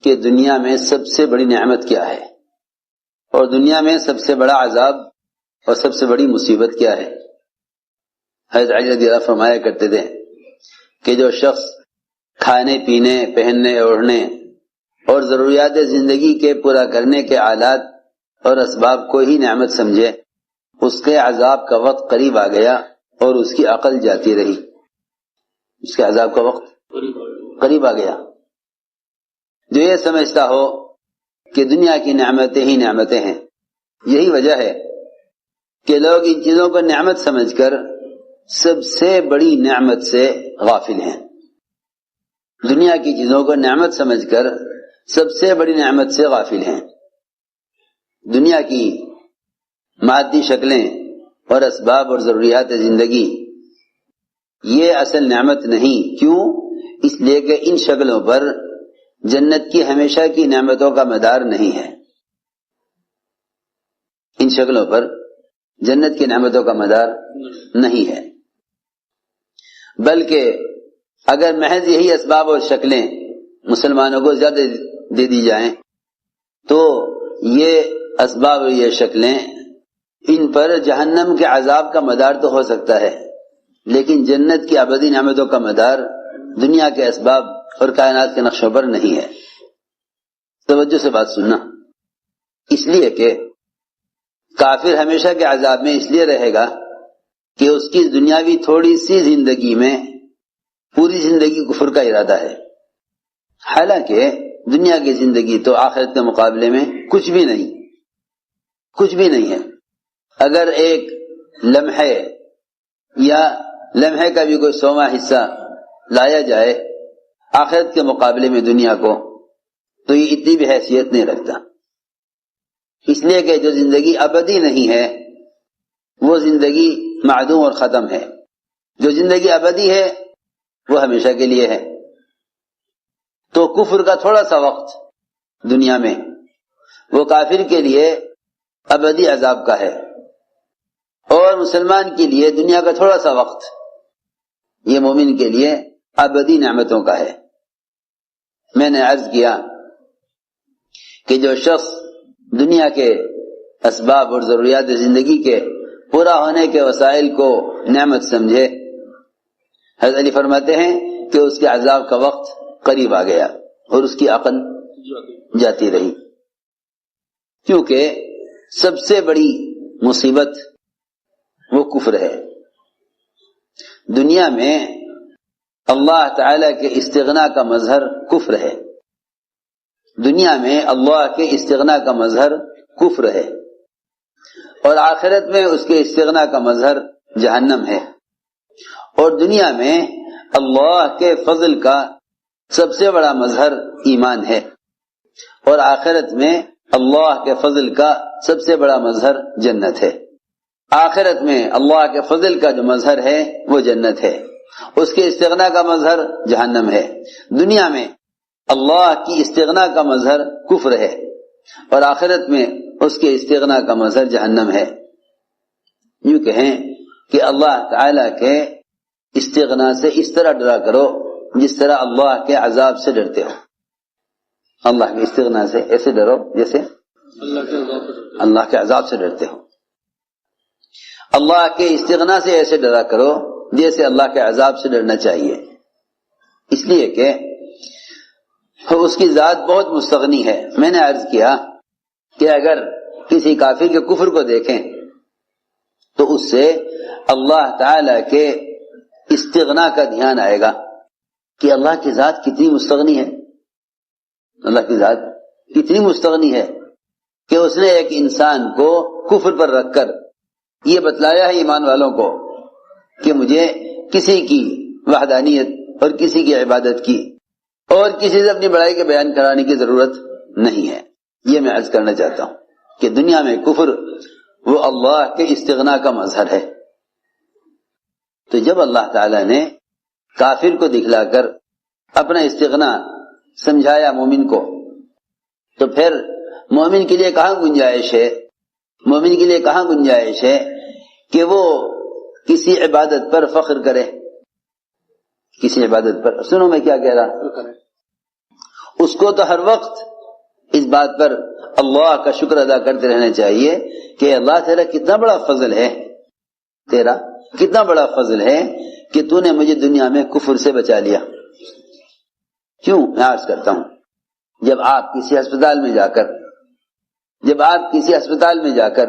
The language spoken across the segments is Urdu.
کہ دنیا میں سب سے بڑی نعمت کیا ہے اور دنیا میں سب سے بڑا عذاب اور سب سے بڑی مصیبت کیا ہے۔ حضرت علی رضی اللہ فرمایا کرتے تھے کہ جو شخص کھانے پینے پہننے اوڑھنے اور ضروریات زندگی کے پورا کرنے کے آلات اور اسباب کو ہی نعمت سمجھے، اس کے عذاب کا وقت قریب آ گیا اور اس کی عقل جاتی رہی۔ اس کے عذاب کا وقت قریب آ گیا۔ جو یہ سمجھتا ہو کہ دنیا کی نعمتیں ہی نعمتیں ہیں، یہی وجہ ہے کہ لوگ ان چیزوں کو نعمت سمجھ کر سب سے بڑی نعمت سے غافل ہیں۔ دنیا کی چیزوں کو نعمت سمجھ کر سب سے بڑی نعمت سے غافل ہیں۔ دنیا کی مادی شکلیں اور اسباب اور ضروریات زندگی یہ اصل نعمت نہیں۔ کیوں؟ اس لیے کہ ان شکلوں پر جنت کی ہمیشہ کی نعمتوں کا مدار نہیں ہے۔ ان شکلوں پر جنت کی نعمتوں کا مدار نہیں ہے، بلکہ اگر محض یہی اسباب اور شکلیں مسلمانوں کو زیادہ دے دی جائیں تو یہ اسباب اور یہ شکلیں ان پر جہنم کے عذاب کا مدار تو ہو سکتا ہے، لیکن جنت کی ابدی نعمتوں کا مدار دنیا کے اسباب اور کائنات کے نقشوں پر نہیں ہے۔ توجہ سے بات سننا، اس لیے کہ کافر ہمیشہ کے عذاب میں اس لیے رہے گا کہ اس کی دنیاوی تھوڑی سی زندگی میں پوری زندگی کفر کا ارادہ ہے، حالانکہ دنیا کی زندگی تو آخرت کے مقابلے میں کچھ بھی نہیں ہے۔ اگر ایک لمحے یا لمحے کا بھی کوئی 100واں حصہ لایا جائے آخرت کے مقابلے میں دنیا کو، تو یہ اتنی بھی حیثیت نہیں رکھتا، اس لیے کہ جو زندگی ابدی نہیں ہے وہ زندگی معدوم اور ختم ہے، جو زندگی ابدی ہے وہ ہمیشہ کے لیے ہے۔ تو کفر کا تھوڑا سا وقت دنیا میں وہ کافر کے لیے ابدی عذاب کا ہے، اور مسلمان کے لیے دنیا کا تھوڑا سا وقت یہ مومن کے لیے ابدی نعمتوں کا ہے۔ میں نے عرض کیا کہ جو شخص دنیا کے اسباب اور ضروریات زندگی کے پورا ہونے کے وسائل کو نعمت سمجھے، حضرت علی فرماتے ہیں کہ اس کے عذاب کا وقت قریب آ گیا اور اس کی عقل جاتی رہی، کیونکہ سب سے بڑی مصیبت وہ کفر ہے۔ دنیا میں اللہ تعالی کے استغنا کا مظہر کفر ہے، دنیا میں اللہ کے استغنا کا مظہر کفر ہے، اور آخرت میں اس کے استغنا کا مظہر جہنم ہے۔ اور دنیا میں اللہ کے فضل کا سب سے بڑا مظہر ایمان ہے، اور آخرت میں اللہ کے فضل کا سب سے بڑا مظہر جنت ہے۔ آخرت میں اللہ کے فضل کا جو مظہر ہے وہ جنت ہے، اس کے استغنا کا مظہر جہنم ہے۔ دنیا میں اللہ کی استغنا کا مظہر کفر ہے، اور آخرت میں اس کے استغنا کا مظہر جہنم ہے۔ یوں کہیں کہ اللہ تعالی کے استغنا سے اس طرح ڈرا کرو جس طرح اللہ کے عذاب سے ڈرتے ہو۔ اللہ کے استغنا سے ایسے ڈرو جیسے اللہ کے عذاب سے ڈرتے ہو۔ اللہ کے استغنا سے ایسے ڈرا کرو جیسے اللہ کے عذاب سے ڈرنا چاہیے، اس لیے کہ اس کی ذات بہت مستغنی ہے۔ میں نے عرض کیا کہ اگر کسی کافر کے کفر کو دیکھیں تو اس سے اللہ تعالی کے استغنا کا دھیان آئے گا کہ اللہ کی ذات کتنی مستغنی ہے، اللہ کی ذات کتنی مستغنی ہے کہ اس نے ایک انسان کو کفر پر رکھ کر یہ بتلایا ہے ایمان والوں کو کہ مجھے کسی کی وحدانیت اور کسی کی عبادت کی اور کسی سے اپنی بڑائی کے بیان کرانے کی ضرورت نہیں ہے۔ یہ میں عرض کرنا چاہتا ہوں کہ دنیا میں کفر وہ اللہ کے استغنا کا مظہر ہے۔ تو جب اللہ تعالی نے کافر کو دکھلا کر اپنا استغنا سمجھایا مومن کو، تو پھر مومن کے لیے کہاں گنجائش ہے، مومن کے لیے کہاں گنجائش ہے کہ وہ کسی عبادت پر فخر کرے، کسی عبادت پر۔ سنو میں کیا کہہ رہا، اس کو تو ہر وقت اس بات پر اللہ کا شکر ادا کرتے رہنا چاہیے کہ اللہ تیرا کتنا بڑا فضل ہے، تیرا کتنا بڑا فضل ہے کہ تو نے مجھے دنیا میں کفر سے بچا لیا۔ کیوں میں عرض کرتا ہوں، جب آپ کسی ہسپتال میں جا کر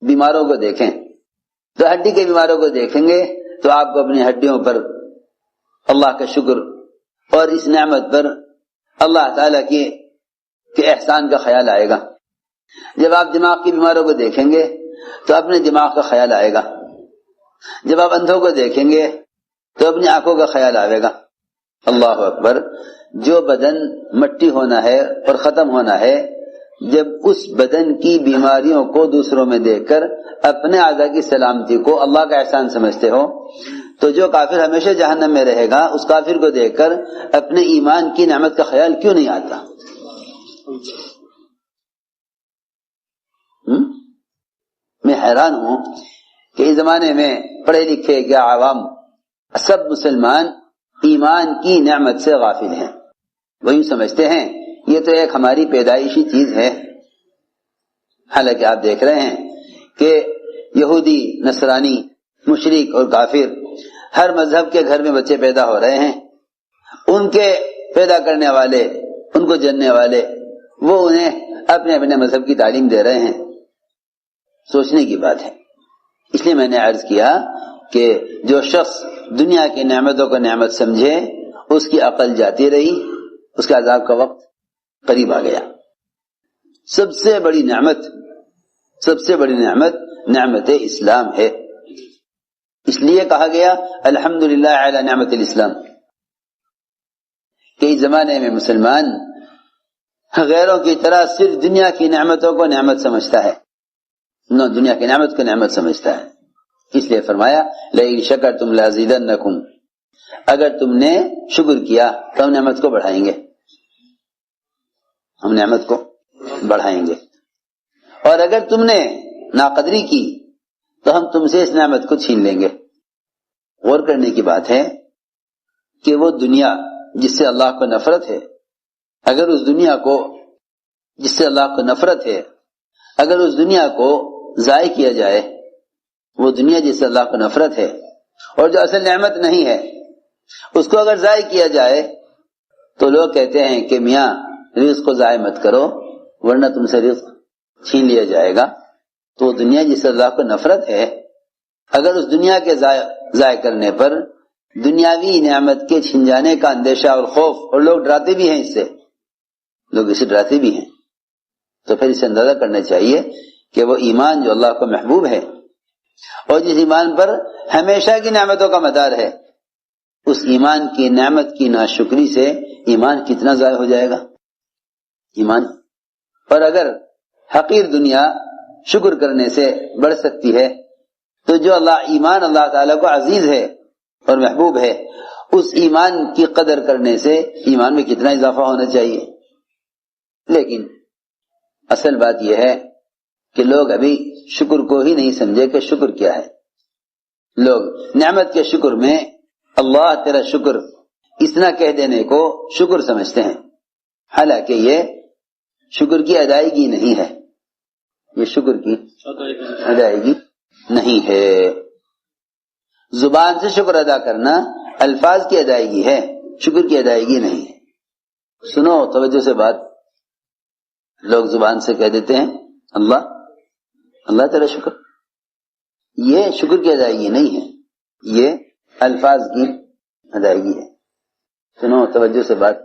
بیماروں کو دیکھیں تو ہڈی کے بیماروں کو دیکھیں گے تو آپ کو اپنی ہڈیوں پر اللہ کا شکر اور اس نعمت پر اللہ تعالیٰ کے احسان کا خیال آئے گا۔ جب آپ دماغ کے بیماروں کو دیکھیں گے تو اپنے دماغ کا خیال آئے گا۔ جب آپ اندھوں کو دیکھیں گے تو اپنی آنکھوں کا خیال آئے گا۔ اللہ اکبر۔ جو بدن مٹی ہونا ہے اور ختم ہونا ہے، جب اس بدن کی بیماریوں کو دوسروں میں دیکھ کر اپنے اعضاء کی سلامتی کو اللہ کا احسان سمجھتے ہو، تو جو کافر ہمیشہ جہنم میں رہے گا اس کافر کو دیکھ کر اپنے ایمان کی نعمت کا خیال کیوں نہیں آتا؟ میں حیران ہوں کہ اس زمانے میں پڑھے لکھے کیا عوام سب مسلمان ایمان کی نعمت سے غافل ہیں۔ وہ یوں سمجھتے ہیں یہ تو ایک ہماری پیدائشی چیز ہے، حالانکہ آپ دیکھ رہے ہیں کہ یہودی، نصرانی، مشرک اور کافر ہر مذہب کے گھر میں بچے پیدا ہو رہے ہیں، ان کے پیدا کرنے والے، ان کو جننے والے، وہ انہیں اپنے اپنے مذہب کی تعلیم دے رہے ہیں۔ سوچنے کی بات ہے۔ اس لیے میں نے عرض کیا کہ جو شخص دنیا کی نعمتوں کو نعمت سمجھے اس کی عقل جاتی رہی، اس کے عذاب کا وقت قریب آ گیا۔ سب سے بڑی نعمت نعمت اسلام ہے۔ اس لیے کہا گیا الحمدللہ علی نعمت الاسلام، کہ اس زمانے میں مسلمان غیروں کی طرح صرف دنیا کی نعمتوں کو نعمت سمجھتا ہے، دنیا کی نعمت کو نعمت سمجھتا ہے۔ اس لیے فرمایا لئن شکرتم لازیدنکم، اگر تم نے شکر کیا تو ہم نعمت کو بڑھائیں گے، ہم نعمت کو بڑھائیں گے، اور اگر تم نے ناقدری کی تو ہم تم سے اس نعمت کو چھین لیں گے۔ غور کرنے کی بات ہے کہ وہ دنیا جس سے اللہ کو نفرت ہے، اگر اس دنیا کو جس سے اللہ کو نفرت ہے، اگر اس دنیا کو ضائع کیا جائے، وہ دنیا جس سے اللہ کو نفرت ہے اور جو اصل نعمت نہیں ہے، اس کو اگر ضائع کیا جائے تو لوگ کہتے ہیں کہ میاں رزق کو ضائع مت کرو ورنہ تم سے رزق چھین لیا جائے گا۔ تو دنیا جس سے اللہ کو نفرت ہے، اگر اس دنیا کے ضائع کرنے پر دنیاوی نعمت کے چھن جانے کا اندیشہ اور خوف، اور لوگ ڈراتے بھی ہیں، اس سے لوگ اسے ڈراتے بھی ہیں، تو پھر اسے اندازہ کرنا چاہیے کہ وہ ایمان جو اللہ کو محبوب ہے اور جس ایمان پر ہمیشہ کی نعمتوں کا مدار ہے، اس ایمان کی نعمت کی ناشکری سے ایمان کتنا ضائع ہو جائے گا ایمان۔ اور اگر حقیر دنیا شکر کرنے سے بڑھ سکتی ہے تو جو ایمان اللہ تعالیٰ کو عزیز ہے اور محبوب ہے، اس ایمان کی قدر کرنے سے ایمان میں کتنا اضافہ ہونا چاہیے۔ لیکن اصل بات یہ ہے کہ لوگ ابھی شکر کو ہی نہیں سمجھے کہ شکر کیا ہے۔ لوگ نعمت کے شکر میں اللہ تیرا شکر اتنا کہہ دینے کو شکر سمجھتے ہیں، حالانکہ یہ شکر کی ادائیگی نہیں ہے، یہ شکر کی ادائیگی نہیں ہے۔ زبان سے شکر ادا کرنا الفاظ کی ادائیگی ہے، شکر کی ادائیگی نہیں ہے۔ سنو توجہ سے بات، لوگ زبان سے کہہ دیتے ہیں اللہ اللہ تیرا شکر، یہ شکر کی ادائیگی نہیں ہے، یہ الفاظ کی ادائیگی ہے۔ سنو توجہ سے بات،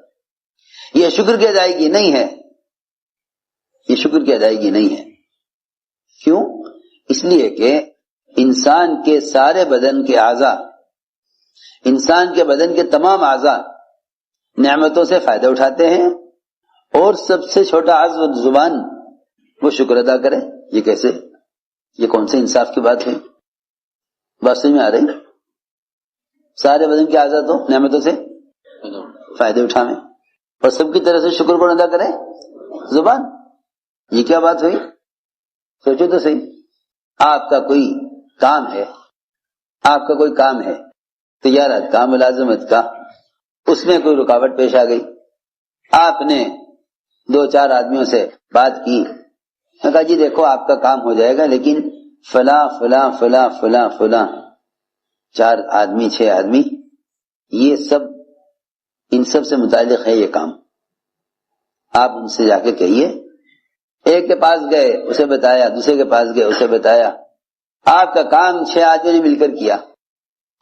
یہ شکر کی ادائیگی نہیں ہے، یہ شکر کی ادائیگی نہیں ہے۔ کیوں؟ اس لیے کہ انسان کے سارے بدن کے اعضاء، انسان کے بدن کے تمام اعضاء نعمتوں سے فائدہ اٹھاتے ہیں، اور سب سے چھوٹا عضو زبان وہ شکر ادا کرے۔ یہ کیسے؟ یہ کون سے انصاف کی بات ہے؟ بات سمجھ میں آ رہی؟ سارے بدن کے اعضاء تو نعمتوں سے فائدے اٹھاویں اور سب کی طرح سے شکر کو ادا کرے زبان، یہ کیا بات ہوئی؟ سوچو تو صحیح۔ آپ کا کوئی کام ہے، آپ کا کوئی کام ہے، تجارت کا، ملازمت کا، اس میں کوئی رکاوٹ پیش آ گئی، آپ نے 2-4 آدمیوں سے بات کی، کہا جی دیکھو آپ کا کام ہو جائے گا، لیکن فلاں فلاں فلاں فلاں فلاں 4 آدمی 6 آدمی یہ سب ان سب سے متعلق ہے یہ کام، آپ ان سے جا کے کہیے۔ ایک کے پاس گئے اسے بتایا، دوسرے کے پاس گئے اسے بتایا، آپ کا کام 6 آدمیوں نے مل کر کیا،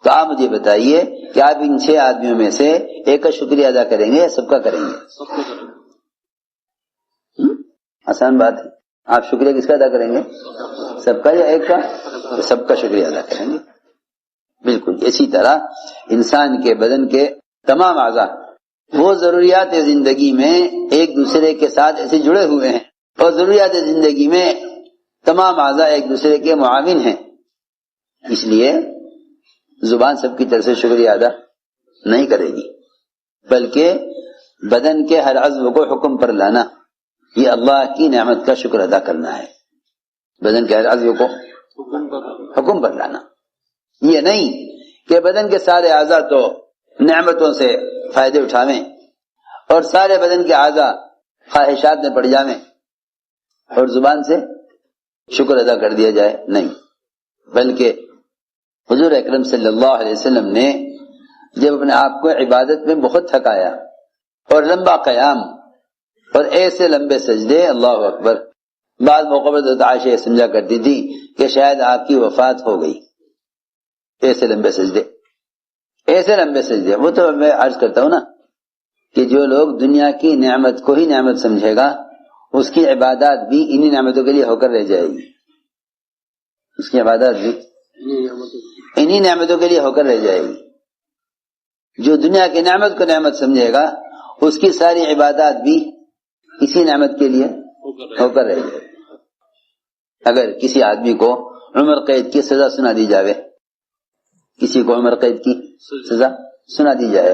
تو آپ مجھے بتائیے کہ آپ ان 6 آدمیوں میں سے ایک کا شکریہ ادا کریں گے یا سب کا کریں گے؟ آسان بات ہے، آپ شکریہ کس کا ادا کریں گے؟ سب کا یا ایک کا؟ تو سب کا شکریہ ادا کریں گے۔ بالکل اسی طرح انسان کے بدن کے تمام اعضاء وہ ضروریات زندگی میں ایک دوسرے کے ساتھ ایسے جڑے ہوئے ہیں، اور ضروریات زندگی میں تمام اعضاء ایک دوسرے کے معاون ہیں، اس لیے زبان سب کی طرف سے شکریہ ادا نہیں کرے گی، بلکہ بدن کے ہر عضو کو حکم پر لانا، یہ اللہ کی نعمت کا شکر ادا کرنا ہے۔ بدن کے ہر عضو کو حکم پر لانا، یہ نہیں کہ بدن کے سارے اعضاء تو نعمتوں سے فائدے اٹھاویں اور سارے بدن کے اعضاء خواہشات میں پڑ جاویں اور زبان سے شکر ادا کر دیا جائے، نہیں، بلکہ حضور اکرم صلی اللہ علیہ وسلم نے جب اپنے آپ کو عبادت میں بہت تھکایا اور لمبا قیام اور ایسے لمبے سجدے، اللہ اکبر، بعض موقع پر حضرت عائشہ یہ سمجھا کرتی تھی کہ شاید آپ کی وفات ہو گئی، ایسے لمبے سجدے، ایسے لمبے سجدے۔ وہ تو میں عرض کرتا ہوں نا کہ جو لوگ دنیا کی نعمت کو ہی نعمت سمجھے گا اس کی عبادات بھی انہی نعمتوں کے لیے ہو کر رہ جائے گی، اس کی عبادات بھی انہی نعمتوں کے لیے ہو کر رہ جائے گی۔ جو دنیا کی نعمت کو نعمت سمجھے گا اس کی ساری عبادات بھی اسی نعمت کے لیے ہو کر رہ جائے گی۔ اگر کسی آدمی کو عمر قید کی سزا سنا دی جاوے، کسی کو عمر قید کی سزا سنا دی جائے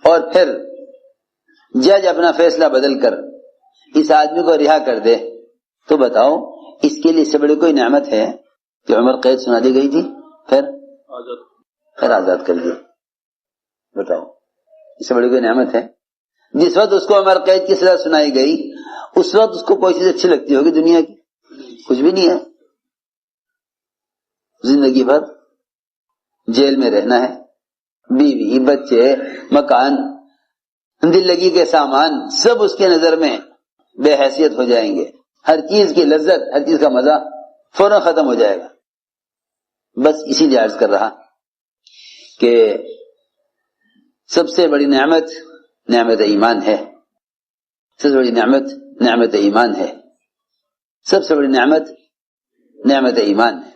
اور پھر جج اپنا فیصلہ بدل کر اس آدمی کو رہا کر دے، تو بتاؤ اس کے لیے اس سے بڑی کوئی نعمت ہے کہ عمر قید سنا دی گئی تھی پھر آزاد کر دیا؟ بتاؤ اس سے بڑی کوئی نعمت ہے؟ جس وقت اس کو عمر قید کی سزا سنائی گئی اس وقت اس کو کوئی چیز اچھی لگتی ہوگی دنیا کی؟ کچھ بھی نہیں ہے۔ زندگی بھر جیل میں رہنا ہے، بیوی بچے مکان دل لگی کے سامان سب اس کے نظر میں بے حیثیت ہو جائیں گے، ہر چیز کی لذت ہر چیز کا مزہ فوراً ختم ہو جائے گا۔ بس اسی لیے عرض کر رہا کہ سب سے بڑی نعمت نعمت ایمان ہے، سب سے بڑی نعمت نعمت ایمان ہے، سب سے بڑی نعمت نعمت ایمان ہے۔